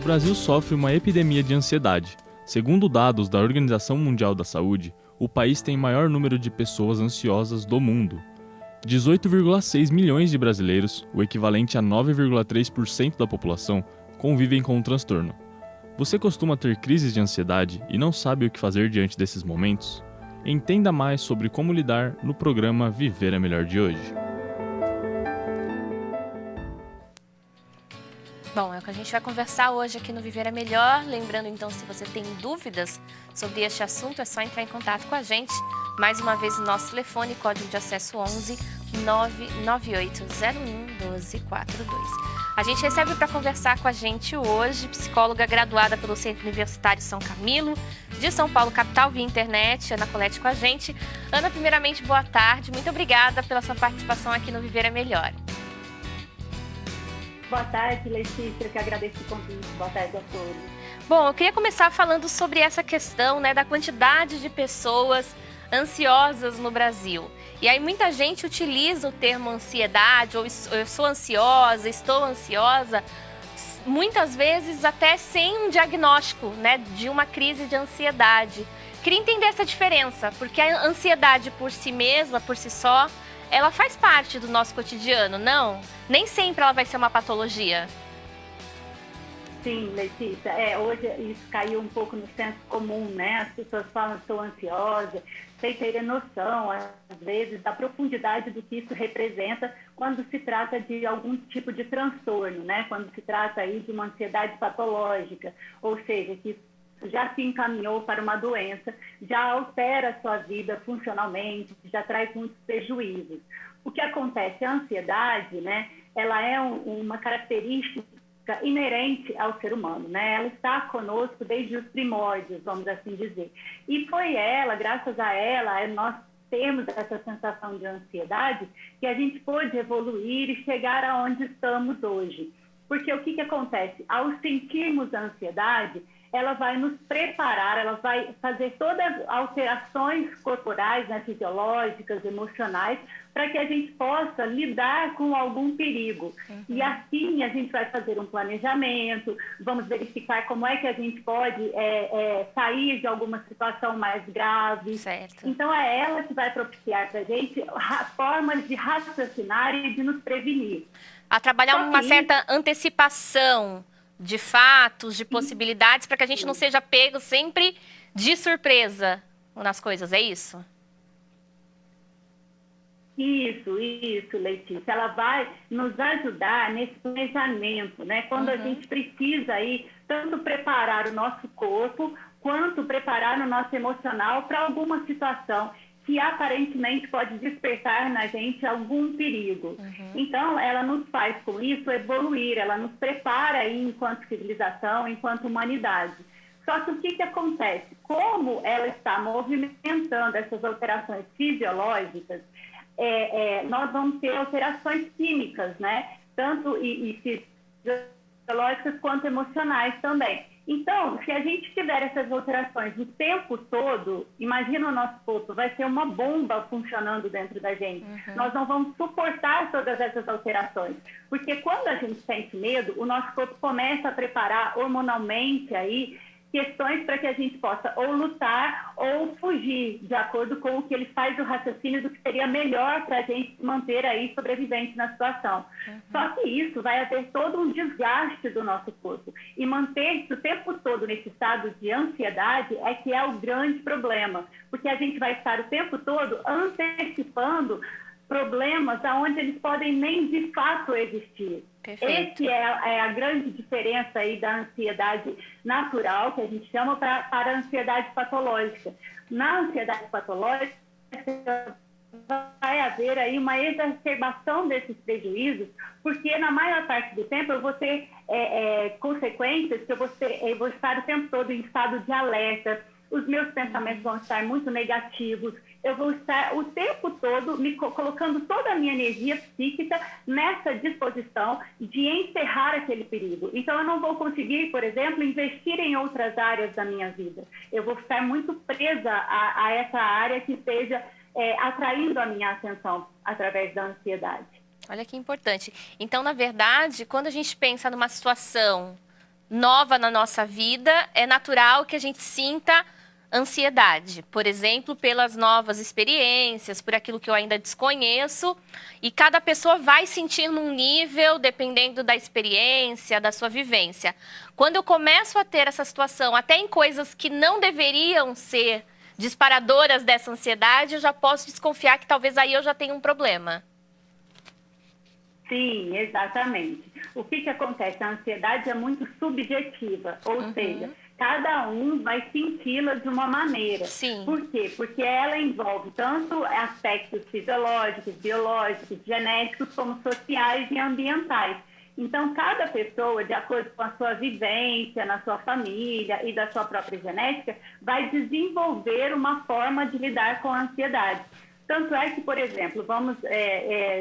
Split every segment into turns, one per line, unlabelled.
Brasil sofre uma epidemia de ansiedade. Segundo dados da Organização Mundial da Saúde, o país tem o maior número de pessoas ansiosas do mundo. 18,6 milhões de brasileiros, o equivalente a 9,3% da população, convivem com o transtorno. Você costuma ter crises de ansiedade e não sabe o que fazer diante desses momentos? Entenda mais sobre como lidar no programa Viver é Melhor de hoje.
Bom, é o que a gente vai conversar hoje aqui no Viver é Melhor. Lembrando, então, se você tem dúvidas sobre este assunto, é só entrar em contato com a gente. Mais uma vez, o nosso telefone, código de acesso 11 99801 1242. A gente recebe para conversar com a gente hoje, psicóloga graduada pelo Centro Universitário São Camilo, de São Paulo, capital, via internet, Ana Colete com a gente. Ana, primeiramente, boa tarde. Muito obrigada pela sua participação aqui no Viver é Melhor.
Boa tarde, Letícia, eu que agradeço o convite. Boa tarde a todos.
Bom, eu queria começar falando sobre essa questão, da quantidade de pessoas ansiosas no Brasil. E aí muita gente utiliza o termo ansiedade, ou eu sou ansiosa, estou ansiosa, muitas vezes até sem um diagnóstico, de uma crise de ansiedade. Queria entender essa diferença, porque a ansiedade por si mesma, por si só, ela faz parte do nosso cotidiano, não? Nem sempre ela vai ser uma patologia.
Sim, Letícia, hoje isso caiu um pouco no senso comum, As pessoas falam, estou ansiosa, sem ter noção, às vezes, da profundidade do que isso representa quando se trata de algum tipo de transtorno, Quando se trata aí de uma ansiedade patológica, ou seja, que isso já se encaminhou para uma doença, já altera a sua vida funcionalmente, já traz muitos prejuízos. O que acontece? A ansiedade, ela é uma característica inerente ao ser humano, Ela está conosco desde os primórdios, vamos assim dizer. E foi ela, graças a ela, nós temos essa sensação de ansiedade que a gente pôde evoluir e chegar aonde estamos hoje. Porque o que acontece? Ao sentirmos a ansiedade, ela vai nos preparar, ela vai fazer todas as alterações corporais, fisiológicas, emocionais, para que a gente possa lidar com algum perigo. Uhum. E assim a gente vai fazer um planejamento, vamos verificar como é que a gente pode sair de alguma situação mais grave.
Certo.
Então é ela que vai propiciar para a gente formas de raciocinar e de nos prevenir.
A trabalhar uma certa antecipação de fatos, de possibilidades, para que a gente não seja pego sempre de surpresa nas coisas, é isso?
Isso, Letícia. Ela vai nos ajudar nesse planejamento, Quando a gente precisa aí tanto preparar o nosso corpo, quanto preparar o nosso emocional para alguma situação que aparentemente pode despertar na gente algum perigo. Uhum. Então, ela nos faz, com isso, evoluir, ela nos prepara aí enquanto civilização, enquanto humanidade. Só que o que acontece? Como ela está movimentando essas alterações fisiológicas, nós vamos ter alterações químicas, Tanto e fisiológicas quanto emocionais também. Então, se a gente tiver essas alterações o tempo todo, imagina o nosso corpo, vai ser uma bomba funcionando dentro da gente. Uhum. Nós não vamos suportar todas essas alterações. Porque quando a gente sente medo, o nosso corpo começa a preparar hormonalmente aí questões para que a gente possa ou lutar ou fugir, de acordo com o que ele faz o raciocínio do que seria melhor para a gente manter aí sobrevivente na situação. Uhum. Só que isso vai haver todo um desgaste do nosso corpo. E manter-se o tempo todo nesse estado de ansiedade é que é o grande problema. Porque a gente vai estar o tempo todo antecipando problemas onde eles podem nem de fato existir. Perfeito. Essa é a grande diferença aí da ansiedade natural, que a gente chama, para a ansiedade patológica. Na ansiedade patológica, vai haver aí uma exacerbação desses prejuízos, porque na maior parte do tempo eu vou ter consequências que eu vou estar o tempo todo em estado de alerta, os meus pensamentos vão estar muito negativos, eu vou estar o tempo todo me colocando toda a minha energia psíquica nessa disposição de encerrar aquele perigo. Então, eu não vou conseguir, por exemplo, investir em outras áreas da minha vida. Eu vou ficar muito presa a essa área que esteja atraindo a minha atenção através da ansiedade.
Olha que importante. Então, na verdade, quando a gente pensa numa situação nova na nossa vida, é natural que a gente sinta ansiedade, por exemplo, pelas novas experiências, por aquilo que eu ainda desconheço, e cada pessoa vai sentir num nível, dependendo da experiência, da sua vivência. Quando eu começo a ter essa situação, até em coisas que não deveriam ser disparadoras dessa ansiedade, eu já posso desconfiar que talvez aí eu já tenha um problema.
Sim, exatamente. O que acontece? A ansiedade é muito subjetiva, ou seja, cada um vai senti-la de uma maneira.
Sim.
Por quê? Porque ela envolve tanto aspectos fisiológicos, biológicos, genéticos, como sociais e ambientais. Então, cada pessoa, de acordo com a sua vivência, na sua família e da sua própria genética, vai desenvolver uma forma de lidar com a ansiedade. Tanto é que, por exemplo, vamos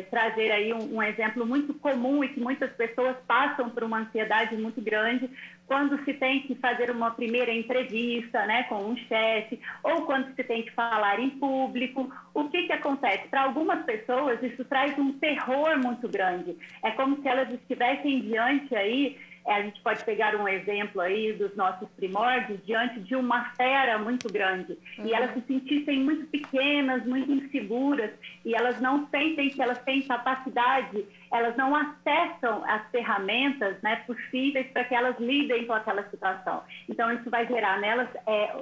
trazer aí um exemplo muito comum e que muitas pessoas passam por uma ansiedade muito grande quando se tem que fazer uma primeira entrevista, né, com um chefe, ou quando se tem que falar em público. O que acontece? Para algumas pessoas, isso traz um terror muito grande. É como se elas estivessem diante aí, a gente pode pegar um exemplo aí dos nossos primórdios, diante de uma fera muito grande. E elas se sentissem muito pequenas, muito inseguras, e elas não sentem que elas têm capacidade, elas não acessam as ferramentas, né, possíveis para que elas lidem com aquela situação. Então, isso vai gerar nelas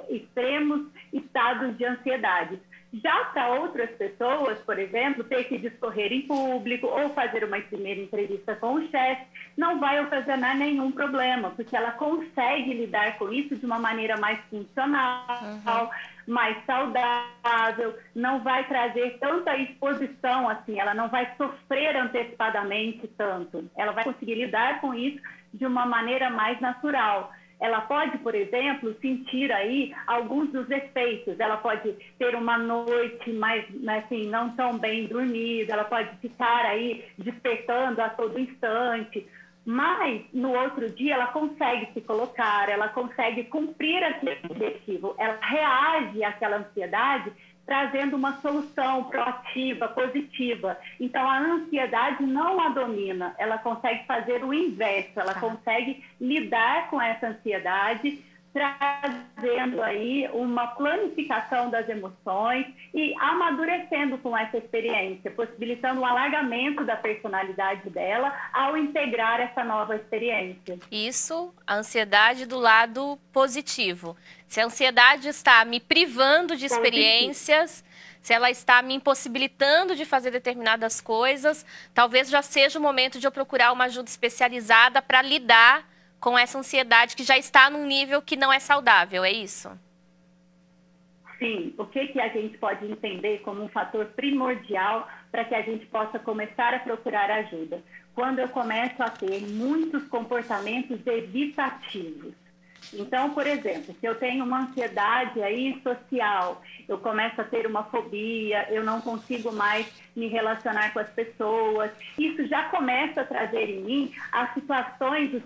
extremos estados de ansiedade. Já para outras pessoas, por exemplo, ter que discorrer em público ou fazer uma primeira entrevista com o chefe, não vai ocasionar nenhum problema, porque ela consegue lidar com isso de uma maneira mais funcional, mais saudável, não vai trazer tanta exposição assim, ela não vai sofrer antecipadamente tanto, ela vai conseguir lidar com isso de uma maneira mais natural. Ela pode, por exemplo, sentir aí alguns dos efeitos. Ela pode ter uma noite mais, assim, não tão bem dormida, ela pode ficar aí despertando a todo instante, mas no outro dia ela consegue se colocar, ela consegue cumprir aquele objetivo, ela reage àquela ansiedade trazendo uma solução proativa, positiva. Então, a ansiedade não a domina, ela consegue fazer o inverso, ela consegue lidar com essa ansiedade, trazendo aí uma planificação das emoções e amadurecendo com essa experiência, possibilitando um alargamento da personalidade dela ao integrar essa nova experiência.
Isso, a ansiedade do lado positivo. Se a ansiedade está me privando de experiências, se ela está me impossibilitando de fazer determinadas coisas, talvez já seja o momento de eu procurar uma ajuda especializada para lidar com essa ansiedade que já está num nível que não é saudável, é isso?
Sim, o que a gente pode entender como um fator primordial para que a gente possa começar a procurar ajuda? Quando eu começo a ter muitos comportamentos evitativos. Então, por exemplo, se eu tenho uma ansiedade aí social, eu começo a ter uma fobia, eu não consigo mais me relacionar com as pessoas, isso já começa a trazer em mim as situações, os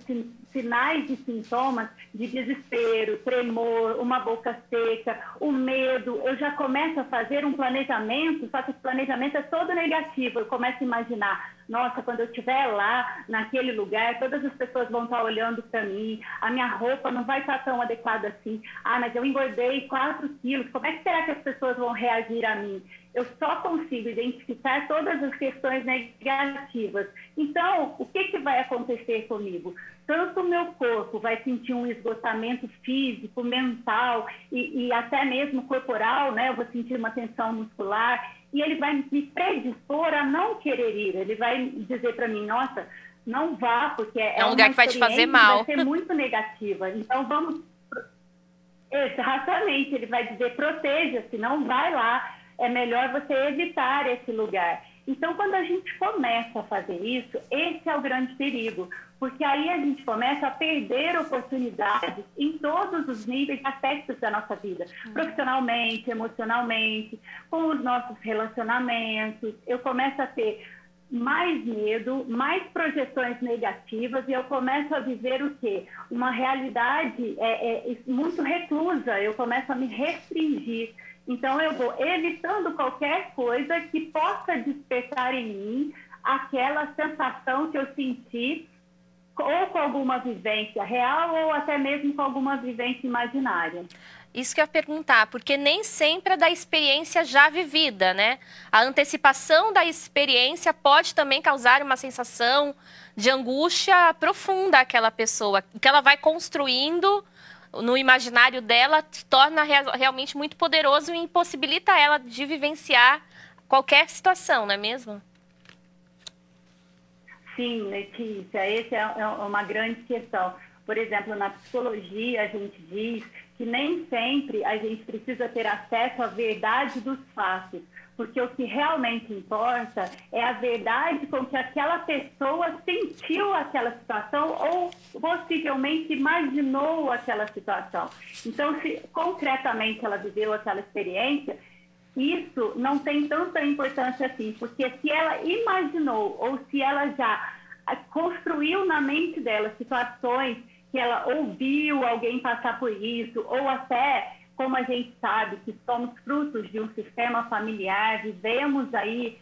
sinais e sintomas de desespero, tremor, uma boca seca, o medo. Eu já começo a fazer um planejamento, só que esse planejamento é todo negativo. Eu começo a imaginar, nossa, quando eu estiver lá, naquele lugar, todas as pessoas vão estar olhando para mim, a minha roupa não vai estar tão adequada assim. Ah, mas eu engordei 4 quilos, como é que será que as pessoas vão reagir a mim? Eu só consigo identificar todas as questões negativas. Então, o que vai acontecer comigo? Tanto o meu corpo vai sentir um esgotamento físico, mental e até mesmo corporal, né? Eu vou sentir uma tensão muscular e ele vai me predispor a não querer ir. Ele vai dizer para mim, nossa, não vá, porque é
um lugar que vai te fazer mal.
Vai ser muito negativa. Então, vamos... Exatamente, ele vai dizer, proteja-se, não vai lá. É melhor você evitar esse lugar. Então, quando a gente começa a fazer isso, esse é o grande perigo, porque aí a gente começa a perder oportunidades em todos os níveis, aspectos da nossa vida, profissionalmente, emocionalmente, com os nossos relacionamentos. Eu começo a ter mais medo, mais projeções negativas e eu começo a viver o quê? Uma realidade muito reclusa, eu começo a me restringir. Então, eu vou evitando qualquer coisa que possa despertar em mim aquela sensação que eu senti ou com alguma vivência real ou até mesmo com alguma vivência imaginária.
Isso que eu ia perguntar, porque nem sempre é da experiência já vivida, né? A antecipação da experiência pode também causar uma sensação de angústia profunda àquela pessoa, que ela vai construindo no imaginário dela, torna realmente muito poderoso e impossibilita ela de vivenciar qualquer situação, não é mesmo?
Sim, Letícia, essa é uma grande questão. Por exemplo, na psicologia, a gente diz que nem sempre a gente precisa ter acesso à verdade dos fatos, porque o que realmente importa é a verdade com que aquela pessoa sentiu aquela situação ou possivelmente imaginou aquela situação. Então, se concretamente ela viveu aquela experiência, isso não tem tanta importância assim, porque se ela imaginou ou se ela já construiu na mente dela situações que ela ouviu alguém passar por isso, ou até, como a gente sabe, que somos frutos de um sistema familiar, vivemos aí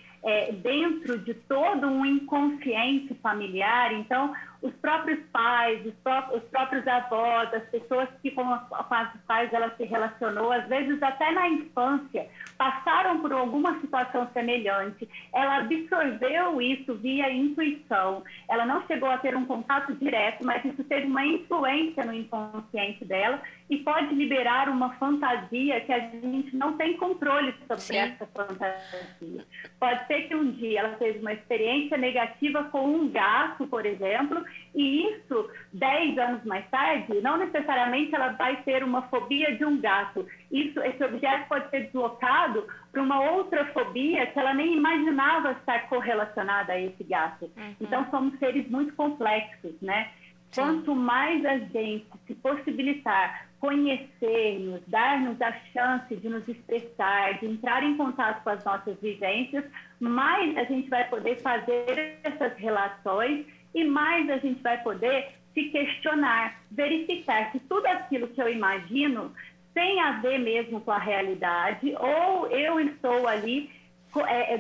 dentro de todo um inconsciente familiar, então os próprios pais, os próprios avós, as pessoas com as quais ela se relacionou, às vezes até na infância, passaram por alguma situação semelhante. Ela absorveu isso via intuição. Ela não chegou a ter um contato direto, mas isso teve uma influência no inconsciente dela e pode liberar uma fantasia que a gente não tem controle sobre
Sim.
essa fantasia. Pode ser que um dia ela teve uma experiência negativa com um gato, por exemplo, e isso, 10 anos mais tarde, não necessariamente ela vai ter uma fobia de um gato. Esse objeto pode ser deslocado para uma outra fobia que ela nem imaginava estar correlacionada a esse gato. Então, somos seres muito complexos, né?
Sim.
Quanto mais a gente se possibilitar conhecer-nos, dar-nos a chance de nos expressar, de entrar em contato com as nossas vivências, mais a gente vai poder fazer essas relações e mais a gente vai poder se questionar, verificar se tudo aquilo que eu imagino tem a ver mesmo com a realidade ou eu estou ali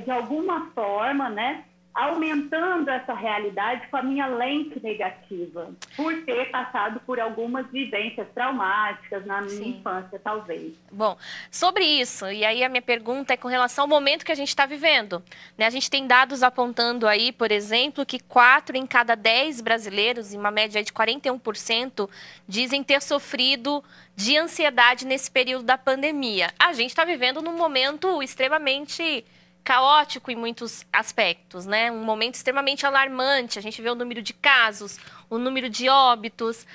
de alguma forma, né, aumentando essa realidade com a minha lente negativa, por ter passado por algumas vivências traumáticas na minha infância, talvez.
Bom, sobre isso, e aí a minha pergunta é com relação ao momento que a gente está vivendo. Né? A gente tem dados apontando aí, por exemplo, que 4 em cada 10 brasileiros, em uma média de 41%, dizem ter sofrido de ansiedade nesse período da pandemia. A gente está vivendo num momento extremamente caótico em muitos aspectos, né? Um momento extremamente alarmante. A gente vê o número de casos, o número de óbitos.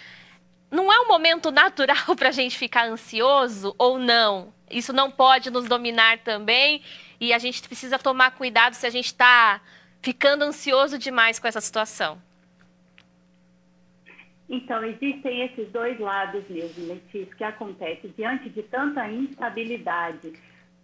Não é um momento natural para a gente ficar ansioso ou não? Isso não pode nos dominar também e a gente precisa tomar cuidado se a gente está ficando ansioso demais com essa situação.
Então, existem esses dois lados mesmo, Letícia, que acontece diante de tanta instabilidade,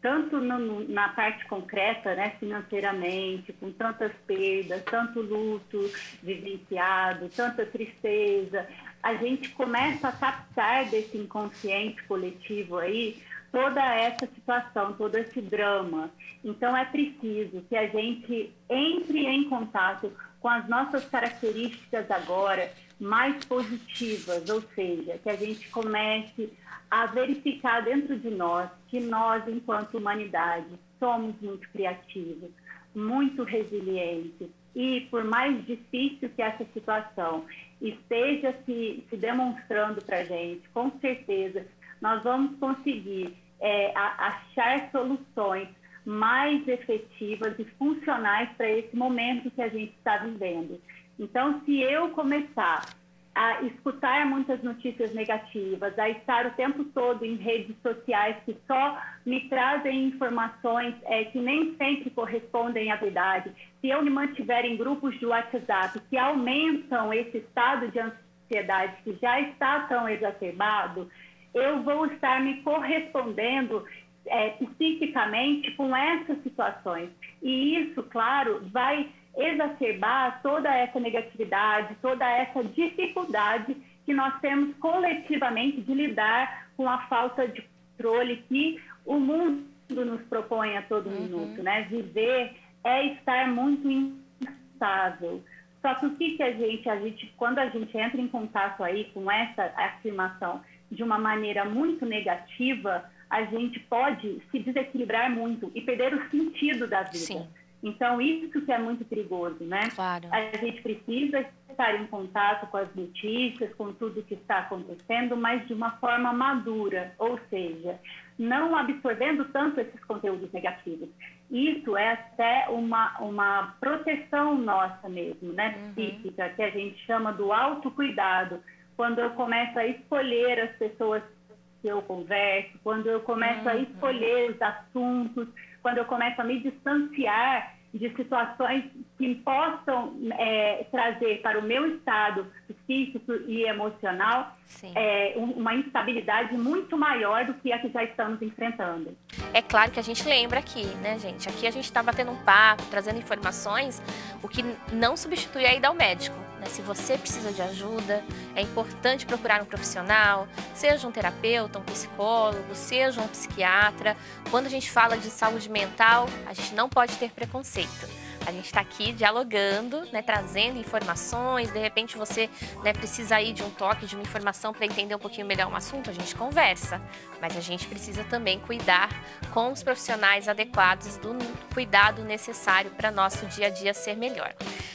tanto na parte concreta, né, financeiramente, com tantas perdas, tanto luto vivenciado, tanta tristeza, a gente começa a captar desse inconsciente coletivo aí toda essa situação, todo esse drama. Então, é preciso que a gente entre em contato com as nossas características agora mais positivas, ou seja, que a gente comece a verificar dentro de nós que nós, enquanto humanidade, somos muito criativos, muito resilientes e, por mais difícil que essa situação esteja se demonstrando para a gente, com certeza nós vamos conseguir achar soluções mais efetivas e funcionais para esse momento que a gente está vivendo. Então, se eu começar a escutar muitas notícias negativas, a estar o tempo todo em redes sociais que só me trazem informações que nem sempre correspondem à verdade, se eu me mantiver em grupos de WhatsApp que aumentam esse estado de ansiedade que já está tão exacerbado, eu vou estar me correspondendo psiquicamente com essas situações. E isso, claro, vai exacerbar toda essa negatividade, toda essa dificuldade que nós temos coletivamente de lidar com a falta de controle que o mundo nos propõe a todo minuto, né? Viver é estar muito instável. Só que o que a gente, quando a gente entra em contato aí com essa afirmação de uma maneira muito negativa, a gente pode se desequilibrar muito e perder o sentido da vida.
Sim.
Então, isso que é muito perigoso, né?
Claro.
A gente precisa estar em contato com as notícias, com tudo que está acontecendo, mas de uma forma madura, ou seja, não absorvendo tanto esses conteúdos negativos. Isso é até uma proteção nossa mesmo, né, psíquica, que a gente chama do autocuidado. Quando eu começo a escolher as pessoas que eu converso, quando eu começo a escolher os assuntos, quando eu começo a me distanciar de situações que possam trazer para o meu estado psíquico e emocional uma instabilidade muito maior do que a que já estamos enfrentando.
É claro que a gente lembra aqui, né, gente? Aqui a gente está batendo um papo, trazendo informações, o que não substitui a ida ao médico, né? Se você precisa de ajuda, é importante procurar um profissional, seja um terapeuta, um psicólogo, seja um psiquiatra. Quando a gente fala de saúde mental, a gente não pode ter preconceito. A gente está aqui dialogando, né, trazendo informações. De repente você, né, precisa aí de um toque, de uma informação para entender um pouquinho melhor um assunto, a gente conversa. Mas a gente precisa também cuidar com os profissionais adequados do cuidado necessário para nosso dia a dia ser melhor.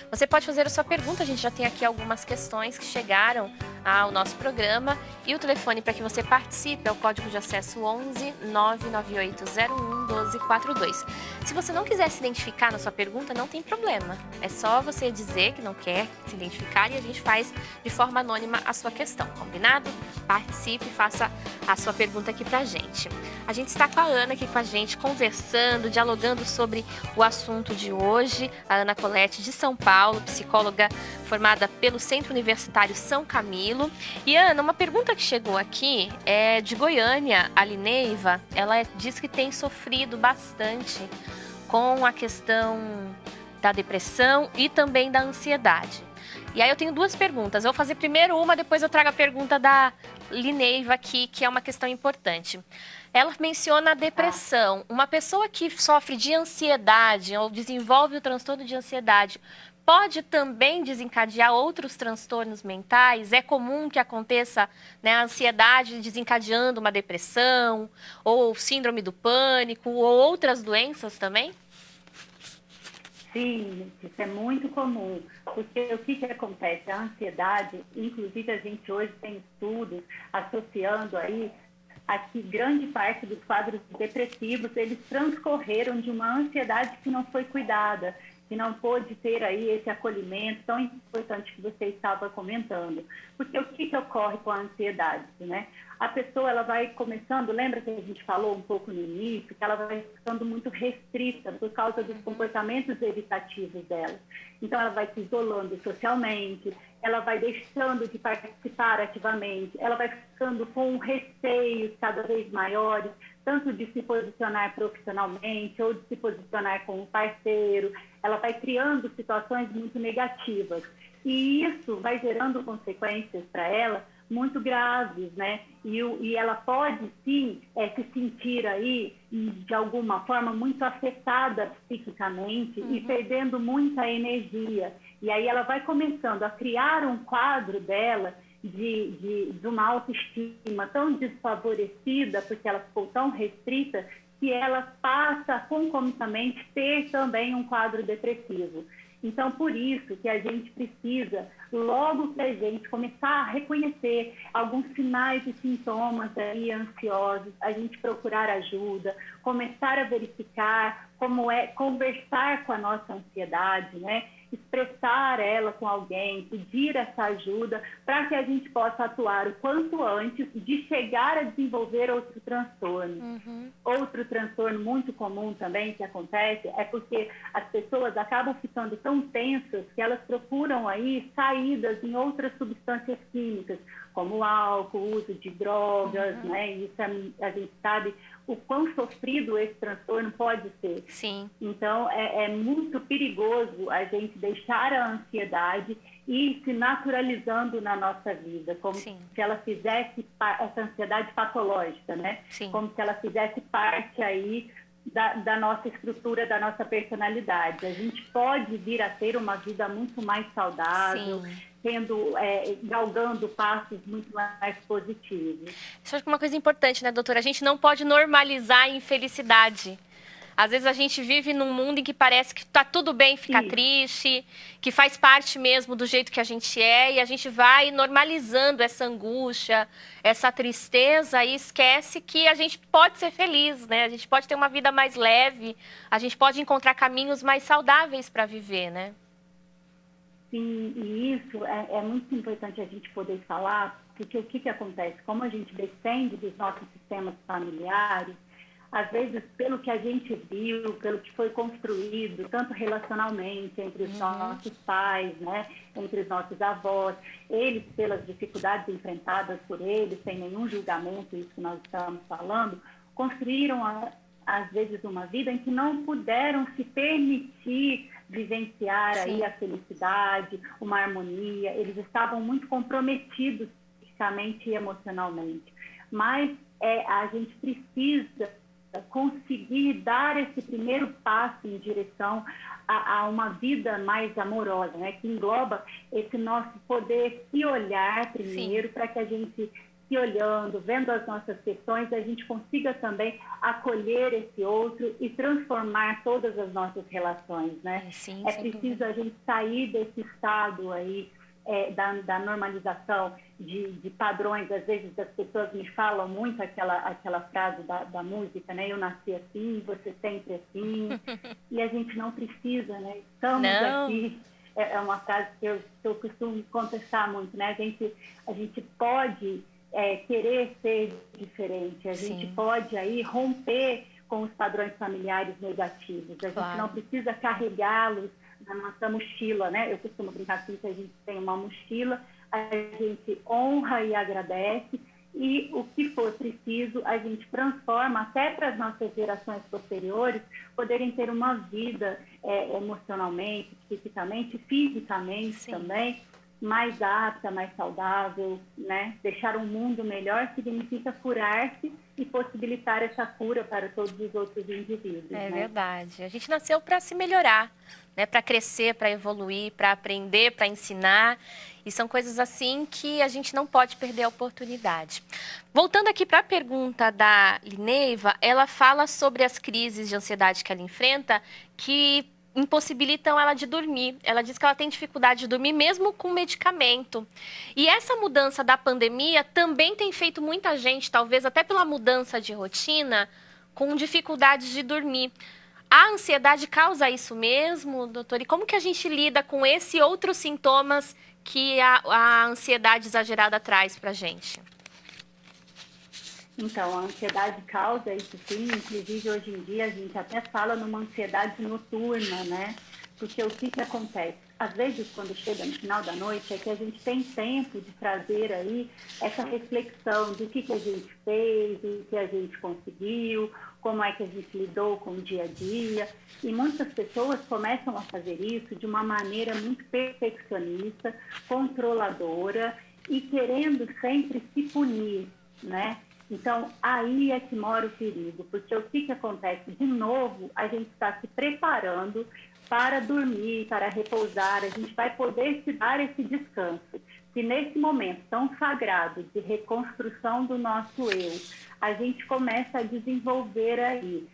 Você pode fazer a sua pergunta, a gente já tem aqui algumas questões que chegaram ao nosso programa. E o telefone para que você participe é o código de acesso 11 99801 1242. Se você não quiser se identificar na sua pergunta, não tem problema. É só você dizer que não quer se identificar e a gente faz de forma anônima a sua questão, combinado? Participe e faça a sua pergunta aqui pra gente. A gente está com a Ana aqui com a gente, conversando, dialogando sobre o assunto de hoje. A Ana Colette, de São Paulo, psicóloga formada pelo Centro Universitário São Camilo. E Ana, uma pergunta que chegou aqui é de Goiânia, a Lineiva. Ela diz que tem sofrido bastante com a questão da depressão e também da ansiedade. E aí eu tenho duas perguntas. Eu vou fazer primeiro uma, depois eu trago a pergunta da Lineiva aqui, que é uma questão importante. Ela menciona a depressão. Uma pessoa que sofre de ansiedade ou desenvolve o transtorno de ansiedade pode também desencadear outros transtornos mentais? É comum que aconteça, né, a ansiedade desencadeando uma depressão, ou síndrome do pânico, ou outras doenças também?
Sim, isso é muito comum, porque o que acontece? A ansiedade, inclusive a gente hoje tem estudos associando aí a que grande parte dos quadros depressivos, eles transcorreram de uma ansiedade que não foi cuidada, que não pôde ter aí esse acolhimento tão importante que você estava comentando. Porque o que ocorre com a ansiedade, né? A pessoa, ela vai começando, lembra que a gente falou um pouco no início, que ela vai ficando muito restrita por causa dos comportamentos evitativos dela. Então, ela vai se isolando socialmente, ela vai deixando de participar ativamente, ela vai ficando com receios cada vez maiores, tanto de se posicionar profissionalmente ou de se posicionar com um parceiro. Ela vai criando situações muito negativas. E isso vai gerando consequências para ela muito graves, né? E ela pode, sim, se sentir aí, de alguma forma, muito afetada psiquicamente e perdendo muita energia. E aí ela vai começando a criar um quadro dela de uma autoestima tão desfavorecida, porque ela ficou tão restrita, que ela passa concomitantemente a ter também um quadro depressivo. Então, por isso que a gente precisa, logo que a gente começar a reconhecer alguns sinais e sintomas aí ansiosos, a gente procurar ajuda, começar a verificar como é conversar com a nossa ansiedade, né? Expressar ela com alguém, pedir essa ajuda para que a gente possa atuar o quanto antes de chegar a desenvolver outro transtorno. Outro transtorno muito comum também que acontece é porque as pessoas acabam ficando tão tensas que elas procuram aí saídas em outras substâncias químicas, como o álcool, o uso de drogas, né? Isso a gente sabe o quão sofrido esse transtorno pode ser.
Sim.
Então, é muito perigoso a gente deixar a ansiedade ir se naturalizando na nossa vida, como
Sim.
se ela fizesse essa ansiedade patológica, né?
Sim.
Como se ela fizesse parte aí da nossa estrutura, da nossa personalidade. A gente pode vir a ter uma vida muito mais saudável, galgando passos muito mais positivos.
Isso é uma coisa importante, né, doutora? A gente não pode normalizar a infelicidade. Às vezes a gente vive num mundo em que parece que tá tudo bem ficar triste, que faz parte mesmo do jeito que a gente é, e a gente vai normalizando essa angústia, essa tristeza e esquece que a gente pode ser feliz, né? A gente pode ter uma vida mais leve, a gente pode encontrar caminhos mais saudáveis para viver, né?
Sim, e isso é muito importante a gente poder falar, porque o que acontece? Como a gente depende dos nossos sistemas familiares, às vezes, pelo que a gente viu, pelo que foi construído, tanto relacionalmente entre os nossos pais, né, entre os nossos avós, eles, pelas dificuldades enfrentadas por eles, sem nenhum julgamento, isso que nós estamos falando, construíram, às vezes, uma vida em que não puderam se permitir vivenciar aí a felicidade, uma harmonia. Eles estavam muito comprometidos fisicamente e emocionalmente. Mas a gente precisa conseguir dar esse primeiro passo em direção a uma vida mais amorosa, né? Que engloba esse nosso poder se olhar primeiro, para que a gente, se olhando, vendo as nossas questões, a gente consiga também acolher esse outro e transformar todas as nossas relações, né?
Sim,
é preciso a gente sair desse estado aí, da normalização de padrões. Às vezes as pessoas me falam muito aquela frase da música, né? Eu nasci assim, você sempre assim. E a gente não precisa, né? Estamos aqui. É uma frase que eu costumo contestar muito, né? A gente pode querer ser diferente, a gente pode aí romper com os padrões familiares negativos. A gente não precisa carregá-los na nossa mochila, né? Eu costumo brincar assim que a gente tem uma mochila, a gente honra e agradece, e o que for preciso a gente transforma até para as nossas gerações posteriores poderem ter uma vida emocionalmente, psiquicamente, fisicamente também mais apta, mais saudável, né? Deixar um mundo melhor significa curar-se e possibilitar essa cura para todos os outros indivíduos.
É,
né?
verdade. A gente nasceu para se melhorar, né? Para crescer, para evoluir, para aprender, para ensinar. E são coisas assim que a gente não pode perder a oportunidade. Voltando aqui para a pergunta da Lineiva, ela fala sobre as crises de ansiedade que ela enfrenta, que impossibilitam ela de dormir. Ela diz que ela tem dificuldade de dormir mesmo com medicamento. E essa mudança da pandemia também tem feito muita gente, talvez até pela mudança de rotina, com dificuldades de dormir. A ansiedade causa isso mesmo, doutor? E como que a gente lida com esse e outros sintomas que a ansiedade exagerada traz para a gente?
Então, a ansiedade causa isso sim, inclusive hoje em dia a gente até fala numa ansiedade noturna, né? Porque o que acontece? Às vezes, quando chega no final da noite, é que a gente tem tempo de trazer aí essa reflexão do que a gente fez, o que a gente conseguiu, como é que a gente lidou com o dia a dia. E muitas pessoas começam a fazer isso de uma maneira muito perfeccionista, controladora e querendo sempre se punir, né? Então, aí é que mora o perigo, porque o que acontece? De novo, a gente está se preparando para dormir, para repousar, a gente vai poder se dar esse descanso. Se nesse momento tão sagrado de reconstrução do nosso eu, a gente começa a desenvolver aí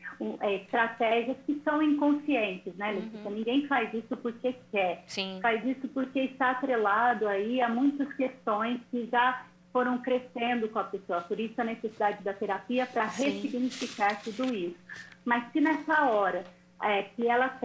estratégias que são inconscientes, né, Letícia? Ninguém faz isso porque quer, faz isso porque está atrelado aí a muitas questões que já foram crescendo com a pessoa, por isso a necessidade da terapia para ressignificar tudo isso. Mas se nessa hora que ela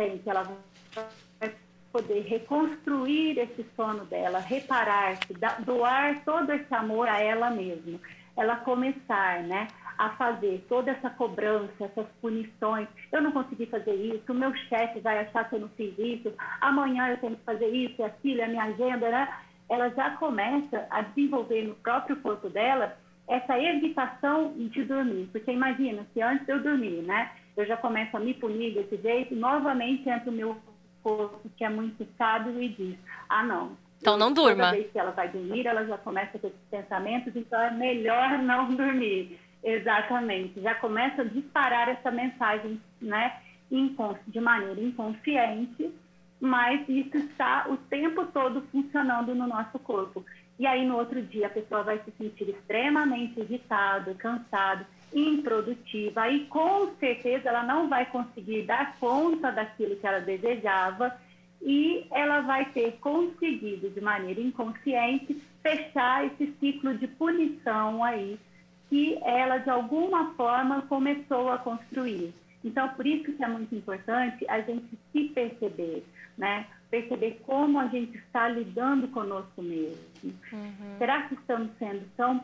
vai poder reconstruir esse sono dela, reparar-se, doar todo esse amor a ela mesma, ela começar, né, a fazer toda essa cobrança, essas punições, eu não consegui fazer isso, o meu chefe vai achar que eu não fiz isso, amanhã eu tenho que fazer isso e aquilo, a minha agenda, né? Ela já começa a desenvolver no próprio corpo dela essa evitação de dormir. Porque imagina, se antes de eu dormir, né, eu já começo a me punir desse jeito, novamente entra o meu corpo, que é muito sábio, e diz, não.
Então não durma.
Toda vez que ela vai dormir, ela já começa com esses pensamentos, então é melhor não dormir. Exatamente, já começa a disparar essa mensagem, né, de maneira inconsciente, mas isso está o tempo todo funcionando no nosso corpo. E aí, no outro dia, a pessoa vai se sentir extremamente irritada, cansada, improdutiva, e com certeza ela não vai conseguir dar conta daquilo que ela desejava, e ela vai ter conseguido, de maneira inconsciente, fechar esse ciclo de punição aí, que ela, de alguma forma, começou a construir. Então, por isso que é muito importante a gente se perceber, né? Perceber como a gente está lidando conosco mesmo. Será que estamos sendo tão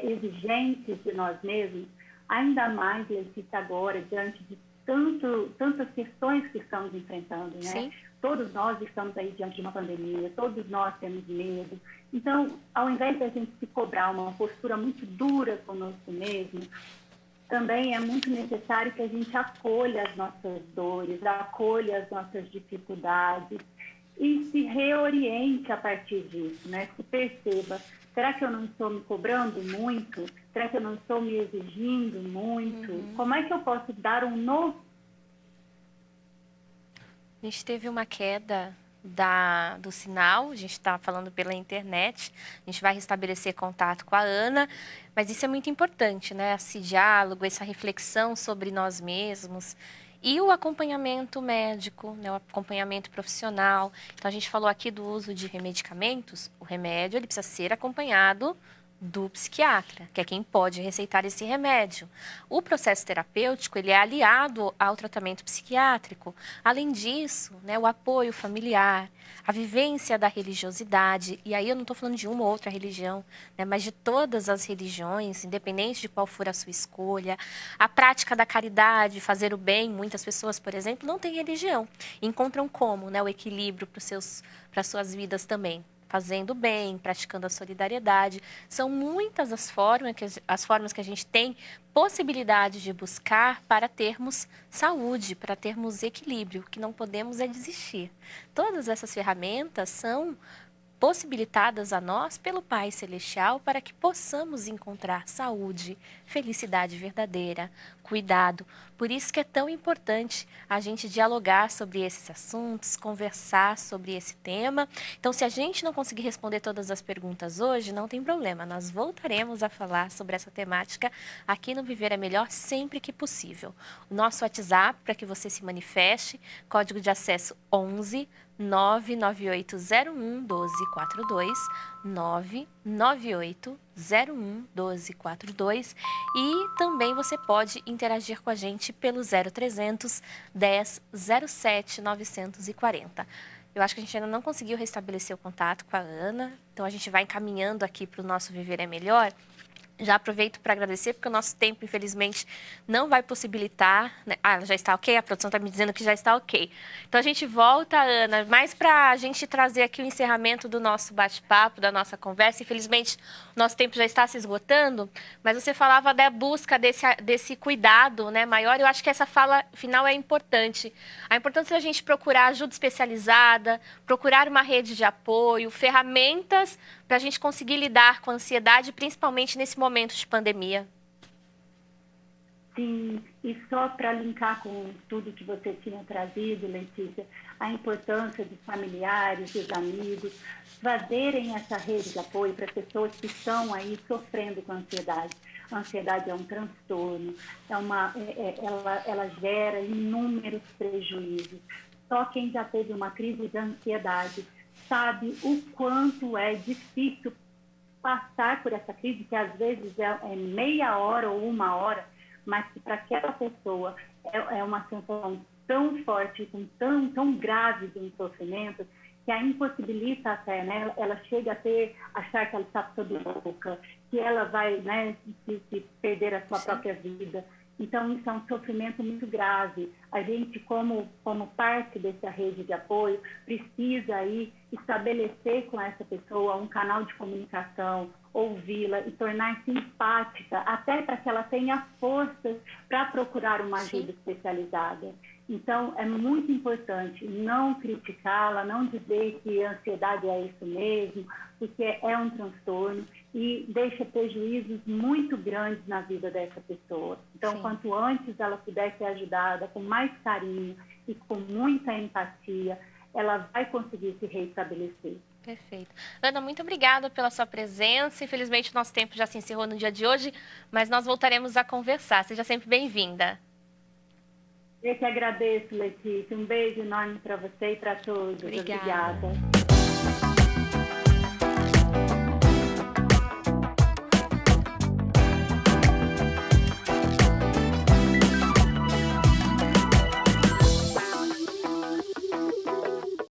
exigentes de nós mesmos? Ainda mais, Letícia, agora, diante de tantas questões que estamos enfrentando, né?
Sim.
Todos nós estamos aí diante de uma pandemia, todos nós temos medo. Então, ao invés de a gente se cobrar uma postura muito dura conosco mesmo, também é muito necessário que a gente acolha as nossas dores, acolha as nossas dificuldades e se reoriente a partir disso, né? Se perceba, será que eu não estou me cobrando muito? Será que eu não estou me exigindo muito? Como é que eu posso dar um novo...
A gente teve uma queda do sinal, a gente está falando pela internet, a gente vai restabelecer contato com a Ana, mas isso é muito importante, né? Esse diálogo, essa reflexão sobre nós mesmos e o acompanhamento médico, né? O acompanhamento profissional. Então, a gente falou aqui do uso de medicamentos, o remédio ele precisa ser acompanhado do psiquiatra, que é quem pode receitar esse remédio. O processo terapêutico ele é aliado ao tratamento psiquiátrico. Além disso, né, o apoio familiar, a vivência da religiosidade, e aí eu não estou falando de uma ou outra religião, né, mas de todas as religiões, independente de qual for a sua escolha, a prática da caridade, fazer o bem. Muitas pessoas, por exemplo, não têm religião, encontram como, né, o equilíbrio para suas vidas também. Fazendo bem, praticando a solidariedade. São muitas as formas que a gente tem possibilidade de buscar para termos saúde, para termos equilíbrio. O que não podemos é desistir. Todas essas ferramentas são possibilitadas a nós pelo Pai Celestial para que possamos encontrar saúde, felicidade verdadeira, cuidado. Por isso que é tão importante a gente dialogar sobre esses assuntos, conversar sobre esse tema. Então, se a gente não conseguir responder todas as perguntas hoje, não tem problema. Nós voltaremos a falar sobre essa temática aqui no Viver é Melhor sempre que possível. O nosso WhatsApp, para que você se manifeste, código de acesso 11 99801 1242, 99801 1242, e também você pode interagir com a gente pelo 0300 10 07 940. Eu acho que a gente ainda não conseguiu restabelecer o contato com a Ana, então a gente vai encaminhando aqui para o nosso Viver é Melhor. Já aproveito para agradecer, porque o nosso tempo, infelizmente, não vai possibilitar, né? Ah, já está ok? A produção está me dizendo que já está ok. Então, a gente volta, Ana, mais para a gente trazer aqui o encerramento do nosso bate-papo, da nossa conversa. Infelizmente, o nosso tempo já está se esgotando, mas você falava da busca desse cuidado, né, maior. Eu acho que essa fala final é importante. A importância da gente procurar ajuda especializada, procurar uma rede de apoio, ferramentas para a gente conseguir lidar com a ansiedade, principalmente nesse momento de pandemia.
Sim, e só para linkar com tudo que você tinha trazido, Letícia, a importância dos familiares, dos amigos, trazerem essa rede de apoio para pessoas que estão aí sofrendo com ansiedade. A ansiedade é um transtorno, ela gera inúmeros prejuízos. Só quem já teve uma crise de ansiedade sabe o quanto é difícil passar por essa crise, que às vezes é meia hora ou uma hora, mas que para aquela pessoa é uma sensação tão forte, tão grave de um sofrimento, que a impossibilita até, né? Ela chega a achar que ela está toda louca, que ela vai, né, se perder a sua própria vida. Então, isso é um sofrimento muito grave. A gente, como parte dessa rede de apoio, precisa aí estabelecer com essa pessoa um canal de comunicação, ouvi-la e tornar-se empática, até para que ela tenha forças para procurar uma ajuda especializada. Então, é muito importante não criticá-la, não dizer que a ansiedade é isso mesmo, porque é um transtorno. e deixa prejuízos muito grandes na vida dessa pessoa. Então,
Sim.
quanto antes ela puder ser ajudada com mais carinho e com muita empatia, ela vai conseguir se reestabelecer.
Perfeito. Ana, muito obrigada pela sua presença. Infelizmente, o nosso tempo já se encerrou no dia de hoje, mas nós voltaremos a conversar. Seja sempre bem-vinda.
Eu que agradeço, Letícia. Um beijo enorme para você e para todos.
Obrigada.
Obrigada.